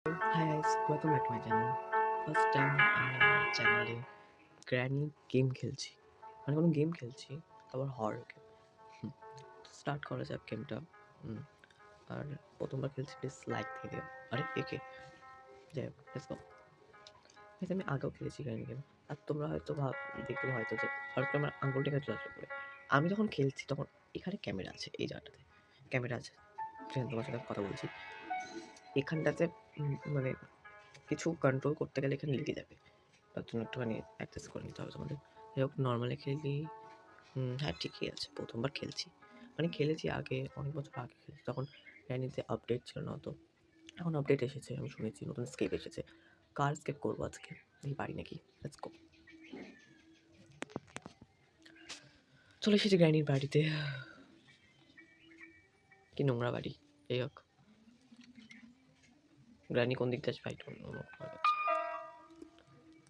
Hi guys, welcome back to my channel. First time আমি আমার চ্যানেলে গ্র্যানি গেম খেলছি, মানে কোনো গেম খেলছি, তারপর হরর গেম। স্টার্ট করা যাক গেমটা। আর প্রথমবার খেলছি, প্লিজ লাইক দিয়ে দিও। আরে একে যাই হোক, লেটস গো। আমি আগেও খেলেছি গ্র্যানি গেম, আর তোমরা হয়তো দেখবে হয়তো যে হঠাৎ করে আমার আঙুলটা এখানে চলে আসবে। আমি যখন খেলছি তখন এখানে ক্যামেরা আছে, এই জায়গাটাতে ক্যামেরা আছে, তোমার সাথে কথা বলছি। এখানটাতে মানে কিছু কন্ট্রোল করতে গেলে এখানে লেগে যাবে, তার জন্য একটুখানি অ্যাক্সেস করে নিতে হবে তোমাদের। যাই হোক, নর্মালি খেলি। হ্যাঁ, ঠিকই আছে, প্রথমবার খেলছি, মানে খেলেছি আগে, অনেক বছর আগে খেলেছি, তখন র্যানিতে আপডেট ছিল না তো। এখন আপডেট এসেছে, আমি শুনেছি নতুন স্কেপ এসেছে। কার স্কেপ করবো আজকে, দেখি পারি নাকি। Let's go. চলে এসেছি গ্র্যানির বাড়িতে। কি নোংরা বাড়ি। যাই হোক, গ্র্যানি কোন দিক দিয়ে আসবে?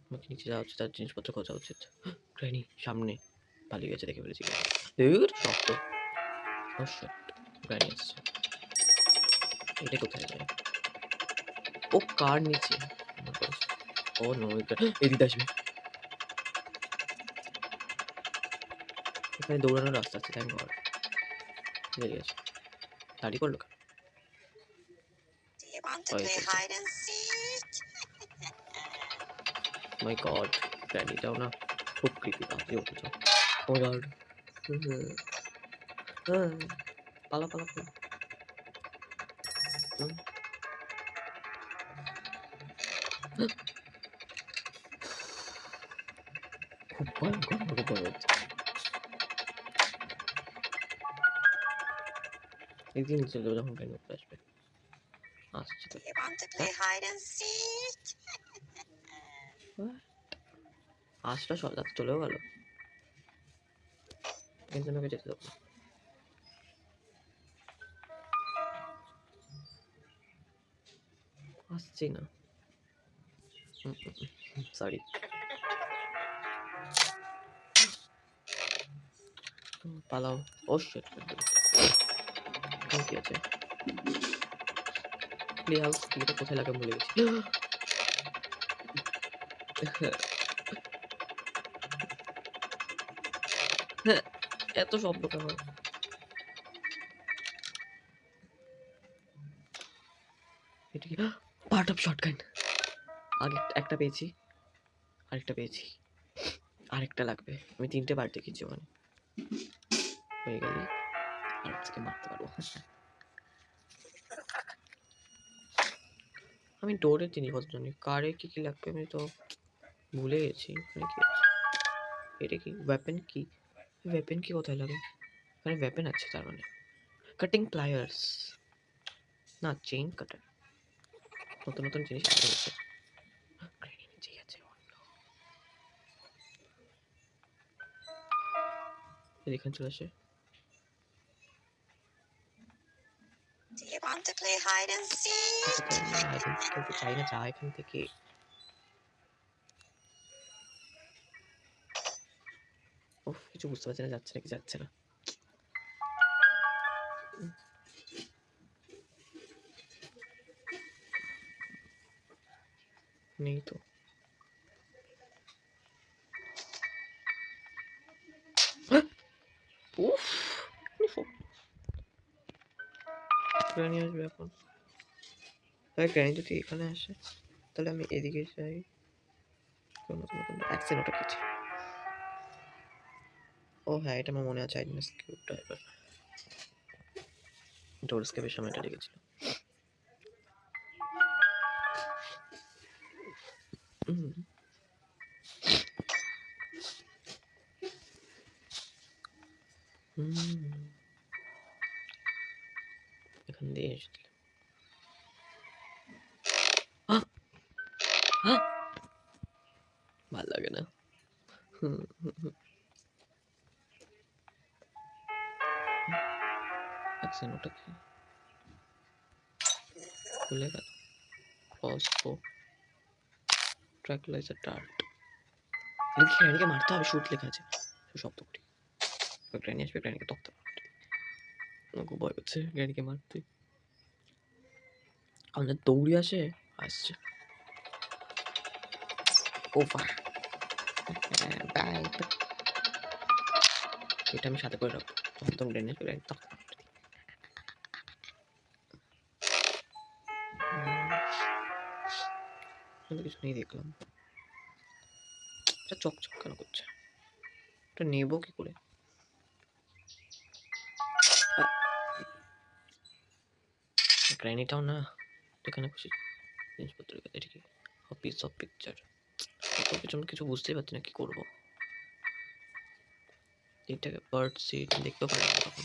আমাকে নিচে যাওয়া উচিত, তার জিনিসপত্র খোঁজা উচিত। গ্র্যানি সামনে পালিয়ে গেছে, দেখে ফেলেছি। শক্ত গ্র্যানি আসছে। এটা কোথায় যায়? ও কার নিচে? ও নো, এদিকে আসবে। এখানে দৌড়ানোর রাস্তা আছে, থ্যাংক গড। ঠিক আছে, দাঁড়িয়ে পড়লো কেন? মাই গড, গ্র্যানিটাও না খুব ক্রিপি, বাজে অথচ। ও গড, পালা পালা পালা। খুব ভয়ঙ্কর, খুব ভয় হচ্ছে। একদিন নিচে যাবো যখন গ্র্যানি উপরে আসবে। আসছে তো। আসটা চলেও গেল, কিন্তু আমাকে যেতে দেবো না। আসছি না, সরি। পালাও। ও শিট, কি আছে? প্লে হাউস এটা কোথায় লাগে ভুলে গেছি। হ্যাঁ, এত শব্দ কেন? এটা কি পার্ট অফ শটগান? আগে একটা পেয়েছি, আরেকটা পেয়েছি, আরেকটা লাগবে। আমি 3টে পার্ট দেখেছি ওখানে। হয়ে গেলেই আর আজকে মারতে পারবো। আমি ডোরের জিনিসপত্র জানি, কারে কি কি লাগবে আমি তো ভুলে গেছি। এখানে কি আছে? এটা কি ওয়েপেন? কি ওয়েপেন কি কোথায় লাগে? এখানে ওয়েপেন আছে তার মানে। কাটিং প্লায়ার্স না, চেইন কাটার। নতুন নতুন জিনিস অ্যাড হয়েছে। নিচেই আছে, এখানে চলে আসে। খেলতে চাই না, যা এখান থেকে। উফ, কিছু বুঝতে পারছি না, যাচ্ছে নাকি যাচ্ছে না। নেই তো। উফ, গ্র্যানি আসবে এখন। তাহলে গ্র্যানি যদি এখানে আসে, তাহলে আমি এদিকে যাই। অ্যাকশন ওটা কিছু। ও হ্যাঁ, এটা আমার মনে আছে, আইডিনা স্কিউ ড্রাইভার। ডোর স্কেপের সময় এটা লেগেছিল। এখান দিয়ে এসেছিল। ভাল লাগে না। অ্যাকশন ওটা কি খুলে গেল? Crossbow, ট্র্যাকলাইজার, dirt. গ্র্যানিকে মারতে হবে, শুট লেখা আছে। শব্দ করি, গ্র্যানি আসবে, গ্র্যানিকে তক্তা মারতে। আমার খুব ভয় হচ্ছে গ্র্যানিকে মারতে। আমাদের দৌড়ে আসে আসছে ওভার। এটা আমি সাথে করে রাখবো, যখন তুমি গ্রেনেড করে তখন কিছু নেই দেখলাম। এটা চকচক কেন করছে? এটা নেবো কি করে? গ্র্যানিটাও না, এখানে খুশি জিনিসপত্র। এটা কি পিস অফ পিকচার? কিছু বুঝতেই পারছি না কি করবো। এটাকে বার্ড সিট দেখতেও পারি না তখন।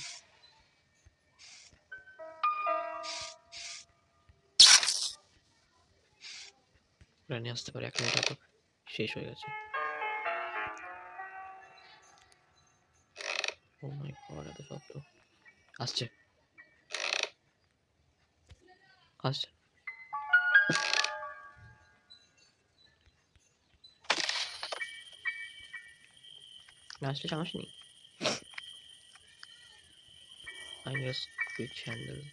গ্র্যানি আসতে পারে, 1 মিনিট হয়তো শেষ হয়ে গেছে। ও মাই গড, এত শব্দ আসছে আসছে। আসলে সমস্যা নেই। I guess switch handle.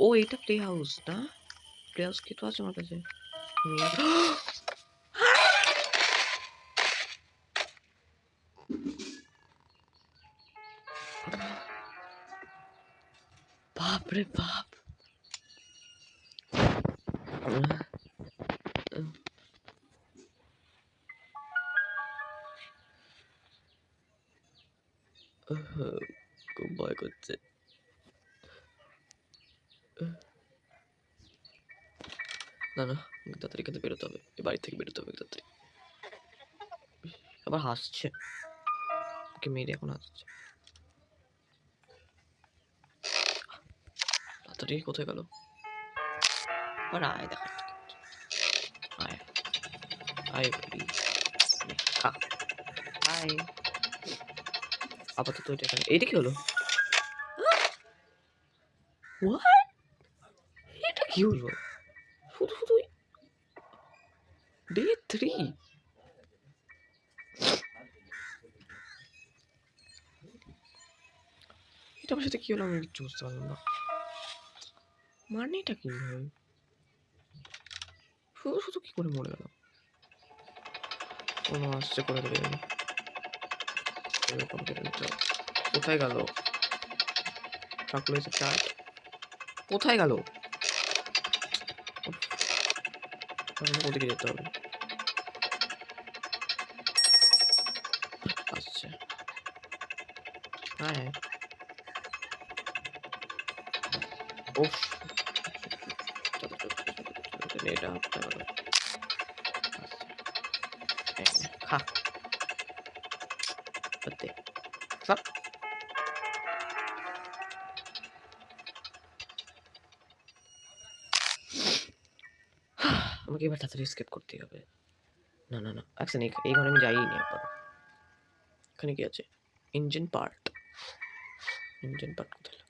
ও এটা প্লে হাউস না? প্লে হাউস কি তো আছে আমার কাছে। বাপ রে বাপ। খুব ভয় করছে। না না, তাড়াতাড়ি কিন্তু বেরোতে হবে, এই বাড়ি থেকে বেরোতে হবে তাড়াতাড়ি। আবার হাসছে, ওকে মেরে এখন হাসছে। তাড়াতাড়ি কোথায় গেল? আর আয় দেখা, আয় আয় বেবি, খা আয়। আপাতত এটা এখানে। এইটা কি হলো? হোয়াট? এটা কি হলো? শুধু শুধু ডে 3। এটা আমার সাথে কি হলো আমি কিচ্ছু বুঝতে পারলাম না। মানে এটা কি ভাই? শুধু শুধু কি করে মরে গেল? কোনো আসছে করে দেবে। কোথায় গেল? চকলেটের চাট কোথায় গেল? ওদিকে যেতে হবে। আসছে, হ্যাঁ। ওফ, এটা কোথায় গেল? খা করতে সব। আমাকে এবার তাড়াতাড়ি স্কেপ করতেই হবে। না না না, আচ্ছা এই ঘরে আমি যাইনি একবার। এখানে কি আছে? Engine part. ইঞ্জিন পার্ট কোথায় লাগে?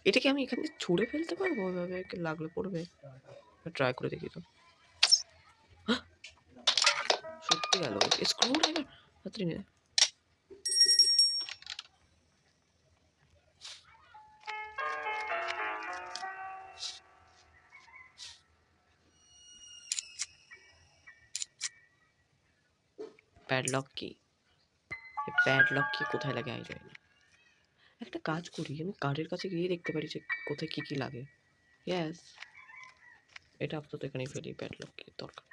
এটাকে আমি এখান থেকে ছুঁড়ে ফেলতে পারবো? ওইভাবে লাগলে পড়বে? ট্রাই করে দেখি তো। সত্যি গেল স্ক্রু ড্রাইভার। তাড়াতাড়ি নে। প্যাডলক কি? প্যাডলক কি কোথায় লাগে আই যায় না। একটা কাজ করি, আমি কার্ডের কাছে গিয়ে দেখতে পারি যে কোথায় কি কি লাগে। ইয়েস, এটা আপাতত এখানেই ফেলি। প্যাডলক কি দরকার?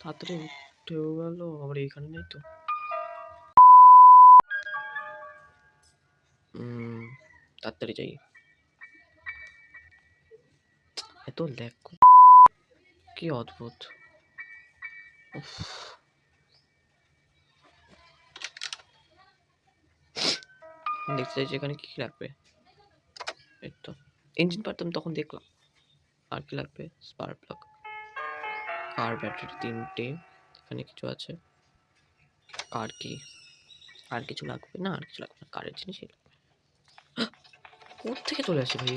তাড়াতাড়ি উঠেও গেল, আবার এইখানে নেই তো। তাড়াতাড়ি যাই। এত ল্যাগ, কি অদ্ভুত। দেখতে চাইছি এখানে কি কি লাগবে। এই তো ইঞ্জিন পার্ট আমি তখন দেখলাম। আর কি লাগবে? স্পার্ক প্লাগ, কার ব্যাটারি 3টে, এখানে কিছু আছে। কার কি আর কিছু লাগবে না? আর কিছু লাগবে না, কারের জিনিসই লাগবে। কোত্থেকে চলে আসে ভাই,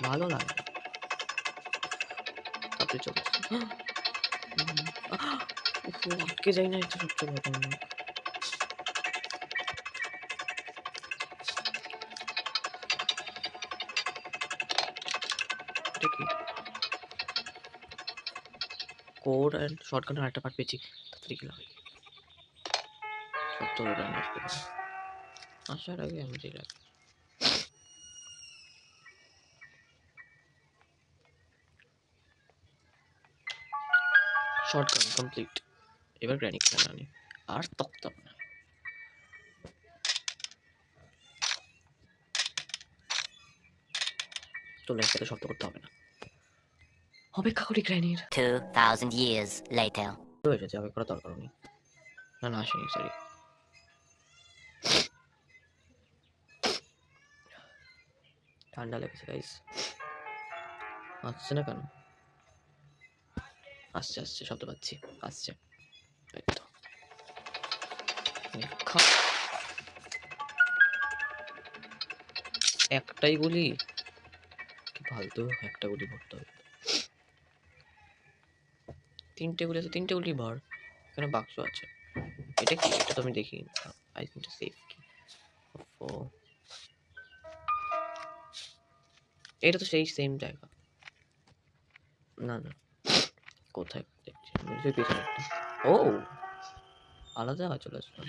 ভালো লাগে না। তাড়াতাড়ি চলে আসে। আটকে যাই না, এটা সবচেয়ে বড়। কোড অ্যান্ড শর্টকাটের আরেকটা পার্ট পেয়েছি, তাড়াতাড়ি গেলাম। সব তো ওরা আসবে, আসার আগে আমি যে রাখি। Shortcut complete. এবার গ্র্যানি খেলা আনি আর তক্তা না। চলে একসাথে শব্দ করতে হবে না, অপেক্ষা করি গ্র্যানির। 2000 years later. হয়ে গেছে, অপেক্ষা করার দরকার নেই। না না আসেনি, সরি। ঠান্ডা লেগেছে গাইস। আসছে না কেন? আসছে আসছে, শব্দ পাচ্ছি, আসছে। এই তো একটাই গুলি, কি ফালতু একটা গুলি ভরতে হবে। তিনটে গুলি আছে, তিনটে গুলি ভর। এখানে বাক্স আছে, এটা কি? এটা তো আমি দেখি। আই থিংক সেফ কি। ও এটা তো সেই সেম জায়গা। না না, কোথায় দেখছি আমি? পেছনে একটা। ও আলাদা জায়গায় চলে আসলাম।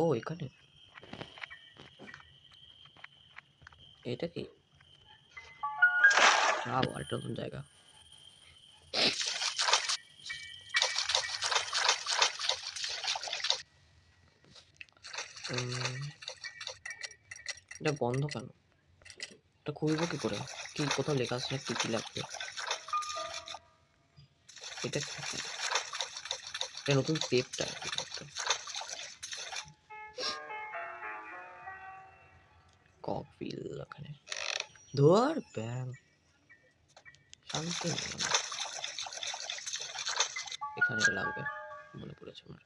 ও এখানে, এটা কি? আরেকটা নতুন জায়গা। এটা বন্ধ কেন? এটা খুলবো কি করে? কি কোথাও লেখা আছে না কি কি লাগবে? এটা কি? এটা নতুন সেফটা ককপিল ওখানে। ধোয়ার ব্যাং শান্তি নেই আমার। এখানে এটা লাগবে, মনে পড়েছে আমার।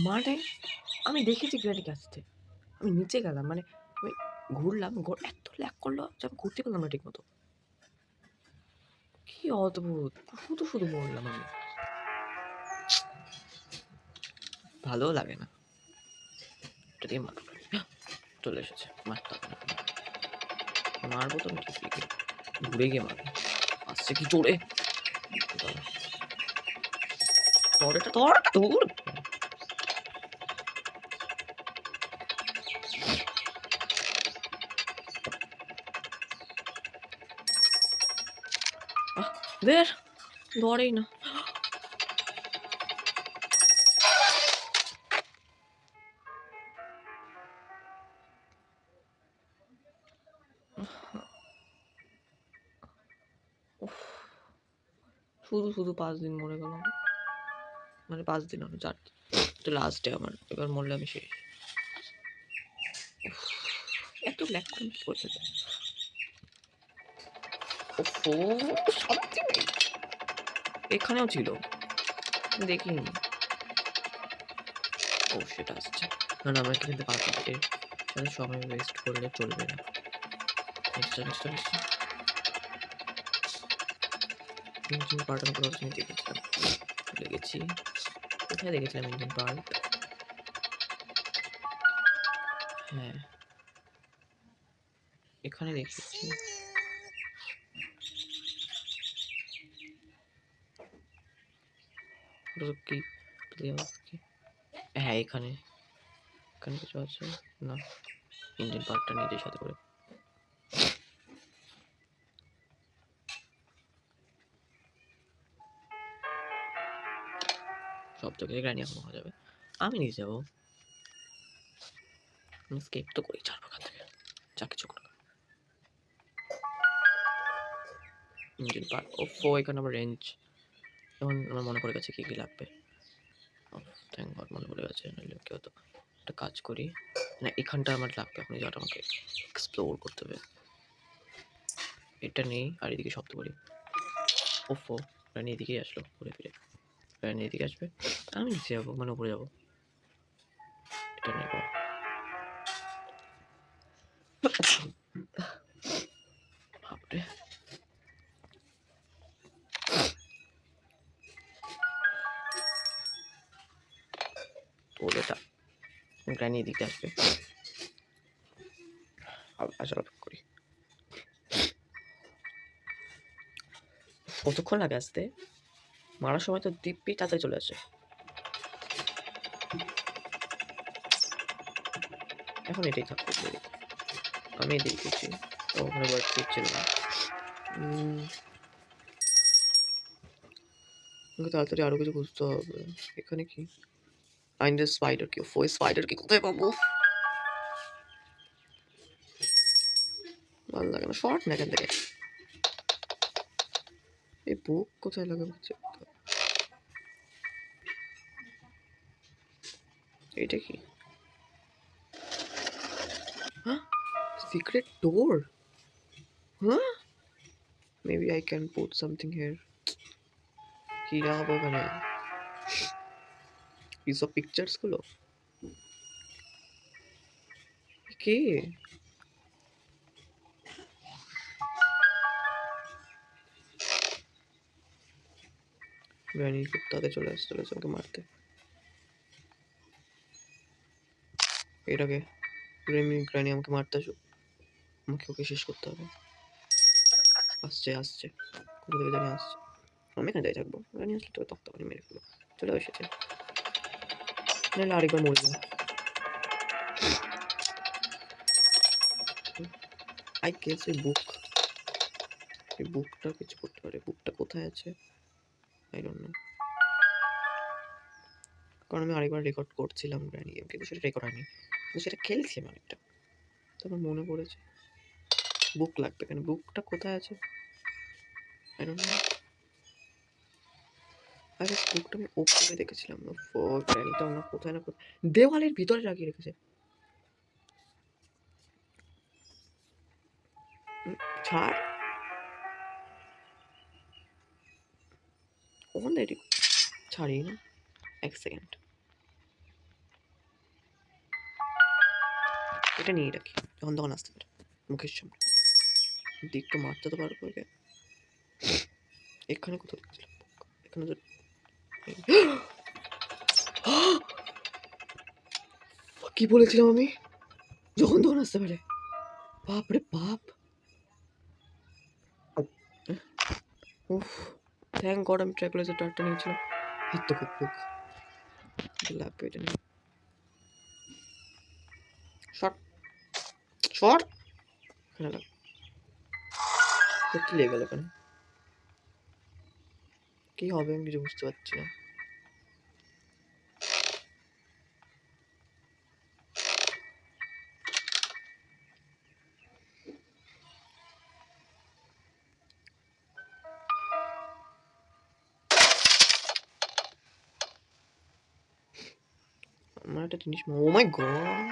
মানে আমি দেখেছি গ্র্যানিকে আসতে, আমি নিচে গেলাম, মানে আমি ঘুরলাম, এত ল্যাগ করলো যে আমি ঘুরতে পারলাম না ঠিক মতো। কি অদ্ভুত, শুধু শুধু মরলাম আমি, ভালো লাগে না। এটা দিয়ে মারবো, চলে এসেছে, মারতে হবে না। মারবো তো আমি ঠিকই, ঘুরে গিয়ে মারবো। আসছে কি জোরে, ধর এটা, ধর দূর। বের, ধরেই না। শুধু শুধু 5 দিন মরে গেলাম, মানে 5 দিন হলো, 4 দিন, তো লাস্ট ডে আমার। এবার মরলে আমি শেষ। এত ল্যাগ করে কি করে ফেলবে? ওফো, শান্তি নেই। এখানেও ছিল, দেখিনি। ও সেটা আসছে। না না, আমরা খেলতে পারবো না, এর সাথে সময় ওয়েস্ট করলে চলবে না। Next next next engine part আমি কোথাও আমি দেখেছিলাম, ভুলে গেছি কোথায় দেখেছিলাম ইঞ্জিন পার্ট। হ্যাঁ এখানে দেখেছি। কি কি? হ্যাঁ এখানে, এখানে কিছু আছে না? ইঞ্জিন পার্টটা নিজের সাথে করে। সব থেকে গ্রানি এখন হয়ে যাবে, আমি নিয়ে যাবো। স্কেপ তো করেই ছাড়বো ওখান থেকে, যা কিছু করবো। ইঞ্জিন পার্ট, ওফো এখানে আবার রেঞ্জ। এখন আমার মনে পড়ে গেছে কি কি লাগবে। থ্যাংক গড মনে পড়ে গেছে, নাহলে কি হতো। একটা কাজ করি, না এখানটা আমার লাগবে এখন, এই জায়গাটা আমাকে এক্সপ্লোর করতে হবে। এটা নেই, আর এদিকে শব্দ করি। ওফো রানি এদিকেই আসলো ঘুরে ফিরে, রানি এদিকে আসবে, আমি নিচে যাবো, মানে উপরে যাবো। এটা নেই বাপরে। তোর এটা গ্র্যানি এদিকে আসবে। আসার অপেক্ষা করি। কতক্ষণ লাগে আসতে? মারার সময় তো দিব্যি তাড়াতাড়ি চলে আসে। এখন এটাই থাকবে। আমি এদিকে গেছি, ওখানে বার্ড ছিল না। আমাকে তাড়াতাড়ি আরো কিছু খুঁজতে হবে। এখানে কি? ফাইন্ড দ্য স্পাইডার কি? ওই স্পাইডার কি কোথায় পাবো? ভালো লাগে না, শর্ট না এখান থেকে। এই বুক কোথায় লাগাবো? এটা কি? হ্যাঁ, সিক্রেট ডোর। হ্যাঁ, maybe I can put something here. কি রাখবো এখানে? এইসব পিকচার্স গুলো কি? গ্র্যানি খুব তাড়াতাড়ি চলে চলেছে আমাকে মারতে। এটাকে গ্র্যানি আমাকে মারতে আসুক, আমাকে ওকে শেষ করতে হবে। আসছে আসছে, কোথা থেকে জানি আসছে। আমি এখানে যাই থাকবো, গ্র্যানি আসলে তো তক্তা পানি মেরে ফেলবো। চলে এসেছে, নাহলে আরেকবার মরে যাবো। আই গেস এই বুকটা কিছু করতে পারে। বুকটা কোথায় আছে আই ডোন্ট নো, কারণ আমি আরেকবার রেকর্ড করছিলাম গ্র্যানি গেম, কিন্তু সেটা রেকর্ড হয়নি, কিন্তু সেটা খেলছি আমি অনেকটা। তারপর মনে পড়েছে বুক লাগবে, কেন বুকটা কোথায় আছে I don't know. I guess বুকটা আমি ওপরে দেখেছিলাম। গ্র্যানিটা না কোথায় না কোথায় দেওয়ালের ভিতরে লাগিয়ে রেখেছে। ছাড়, ওখান থেকে ছাড়ি না। এক সেকেন্ড, এটা নিয়ে রাখি, যখন তখন আসতে পারে মুখের সামনে। দিকটা মারতে তো পারবো ওকে। এখানে কোথাও দেখছিলাম, এখানে তো কি বলেছিলাম আমি? যখন তখন আসতে পারে। বাপ রে বাপ। উফ, থ্যাংক গড আমি ট্র্যাকুলাসের টারটা নিয়েছিলাম। হাত তো খুব বুক লাগবে, এটা নিয়ে শর্ট শর্ট এখানে লাগ। সত্যি লেগে গেল এখানে, কি হবে আমি কিছু বুঝতে পারছি না। আমার একটা জিনিস, ও মাই গড,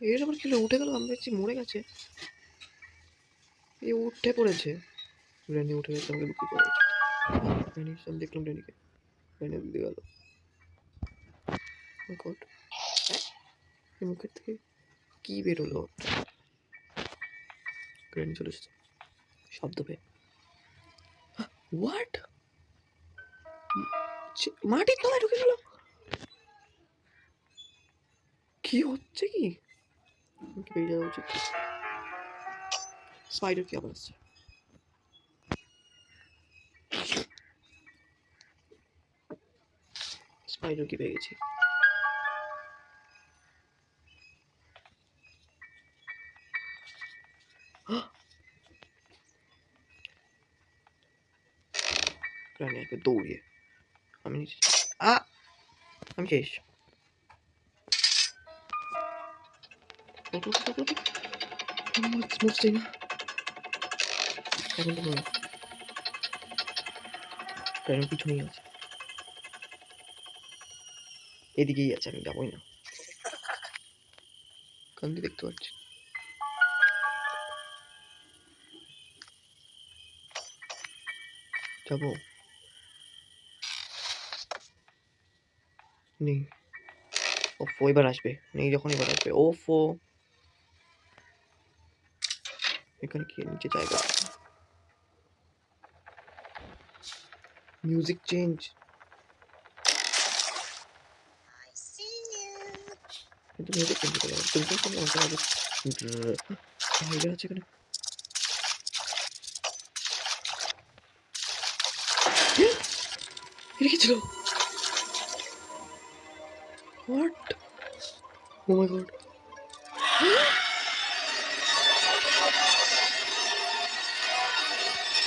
এর আবার কি উঠে গেল? আমি ভাবছি মরে গেছে, এ উঠে পড়েছে। রেনি উঠে গেছে, আমাকে লুকিয়ে পড়া উচিত। রেনি, আমি দেখলাম রেনিকে, রেনি দিতে গেল। গড, এই মুখের থেকে কি বেরোলো? রেনি চলে এসেছে শব্দ পেয়ে। হোয়াট? মাটির তলায় ঢুকে গেল? কি হচ্ছে কি? আমাকে বেরিয়ে যাওয়া উচিত। স্পাইডার কি আবার আসছে? স্পাইডার কি পেয়ে গেছি। প্রাণী একবার দৌড়িয়ে আমি নিচে। আমি শেষ। মুছতেই না এখন তো নয়, প্রাণী পিছনেই আছে, এদিকেই আছে, আমি যাবোই না। কান্দি দেখতে পাচ্ছি, যাবো নেই। ওফো এবার আসবে, নেই যখন এবার আসবে। ওফো, এখানে কি নিচে জায়গা? Music change. কিন্তু মেয়েদের কেন দিতে গেলাম তুমি তো অনেক আগে স্পাইডার আছে এখানে এটা কি ছিল হোয়াট ও মাই গড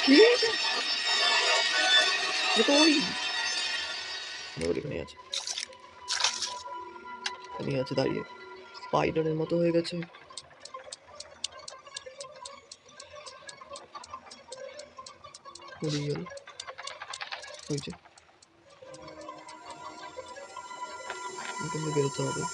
কি এটা এটা তো ওই ওর এখানে আছে এখানে আছে দাঁড়িয়ে স্পাইডারের মতো হয়ে গেছে উড়ে গেল ওই যে এখান থেকে বেরোতে হবে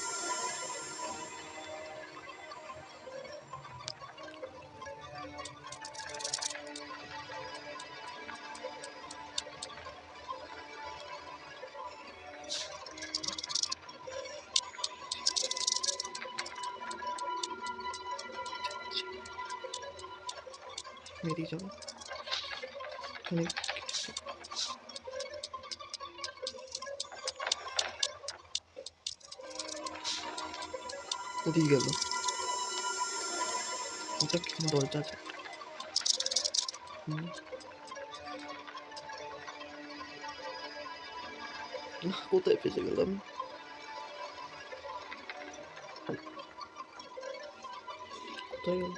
বেরিয়ে যাবো এখানে ওদিকে গেল ওটা কি দরজা আছে কোথায় ফেসে গেলাম কোথায় গেল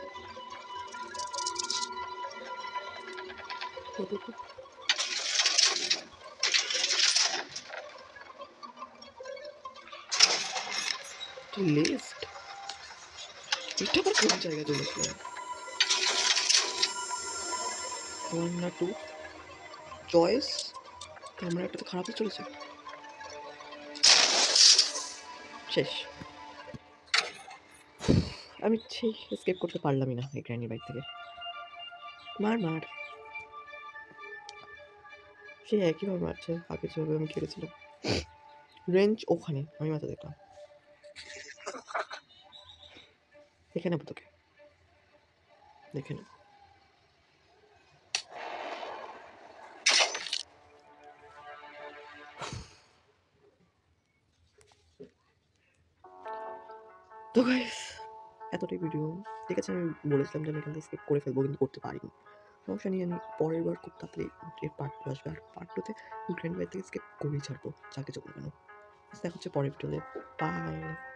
লিস্ট এটা আবার কোন জায়গায় চলে আসলাম 1 না 2 চয়েস ক্যামেরা একটা তো খারাপ হয়ে চলেছে শেষ আমি সেই এসকেপ করতে পারলামই না এই গ্র্যানি বাইক থেকে মার মার সে একইভাবে মারছে আগে যেভাবে আমি খেলেছিলাম রেঞ্জ ওখানে আমি মাথা দেখলাম দেখে নেবো তোকে দেখে নেবো তো গাইস এতটাই ভিডিও ঠিক আছে আমি বলেছিলাম যে আমি এখান থেকে স্কিপ করে ফেলবো কিন্তু করতে পারিনি সমস্যা নিয়ে আমি পরের বার খুব তাড়াতাড়ি এর পার্ট টু আসবে আর পার্ট টুতে গ্র্যান্ড বাইক থেকে স্কিপ করেই ছাড়বো যা কিছু কেন দেখা হচ্ছে পরের ভিডিওতে বাই